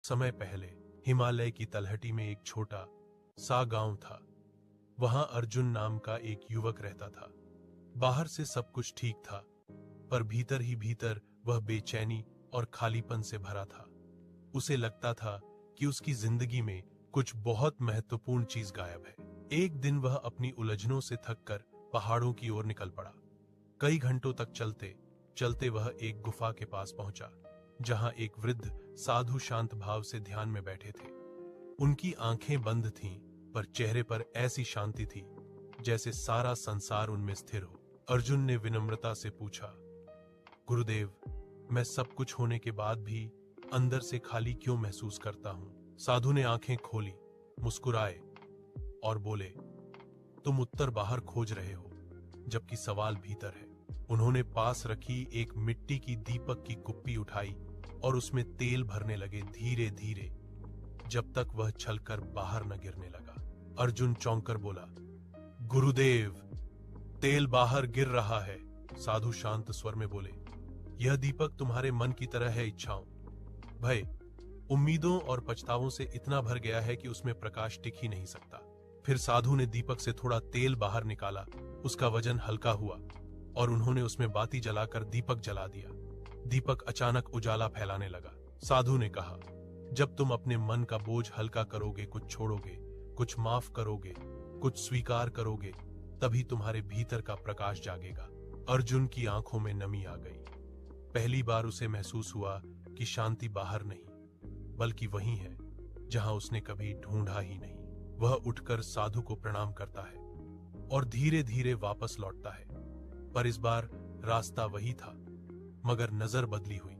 समय पहले हिमालय की तलहटी में एक छोटा सा गांव था। वहां अर्जुन नाम का एक युवक रहता था। बाहर से सब कुछ ठीक था, पर भीतर ही भीतर वह बेचैनी और खालीपन से भरा था। उसे लगता था कि उसकी जिंदगी में कुछ बहुत महत्वपूर्ण चीज गायब है। एक दिन वह अपनी उलझनों से थककर पहाड़ों की ओर निकल पड़ा। कई घंटों तक चलते चलते वह एक गुफा के पास पहुंचा, जहां एक वृद्ध साधु शांत भाव से ध्यान में बैठे थे। उनकी आंखें बंद थीं, पर चेहरे पर ऐसी शांति थी जैसे सारा संसार उनमें स्थिर हो। अर्जुन ने विनम्रता से पूछा, गुरुदेव, मैं सब कुछ होने के बाद भी अंदर से खाली क्यों महसूस करता हूं? साधु ने आंखें खोली, मुस्कुराए और बोले, तुम उत्तर बाहर खोज रहे हो, जबकि सवाल भीतर है। उन्होंने पास रखी एक मिट्टी की दीपक की कुप्पी उठाई और उसमें तेल भरने लगे, धीरे धीरे, जब तक वह छलकर बाहर न गिरने लगा। अर्जुन चौंक कर बोला, गुरुदेव, तेल बाहर गिर रहा है। साधु शांत स्वर में बोले, यह दीपक तुम्हारे मन की तरह है। इच्छाओं, भय, उम्मीदों और पछतावों से इतना भर गया है कि उसमें प्रकाश टिक ही नहीं सकता। फिर साधु ने दीपक से थोड़ा तेल बाहर निकाला। उसका वजन हल्का हुआ और उन्होंने उसमें बाती जलाकर दीपक जला दिया। दीपक अचानक उजाला फैलाने लगा। साधु ने कहा, जब तुम अपने मन का बोझ हल्का करोगे, कुछ छोड़ोगे, कुछ माफ करोगे, कुछ स्वीकार करोगे, तभी तुम्हारे भीतर का प्रकाश जागेगा। अर्जुन की आंखों में नमी आ गई। पहली बार उसे महसूस हुआ कि शांति बाहर नहीं, बल्कि वही है जहां उसने कभी ढूंढा ही नहीं। वह उठकर साधु को प्रणाम करता है और धीरे धीरे वापस लौटता है। पर इस बार रास्ता वही था, मगर नजर बदली हुई।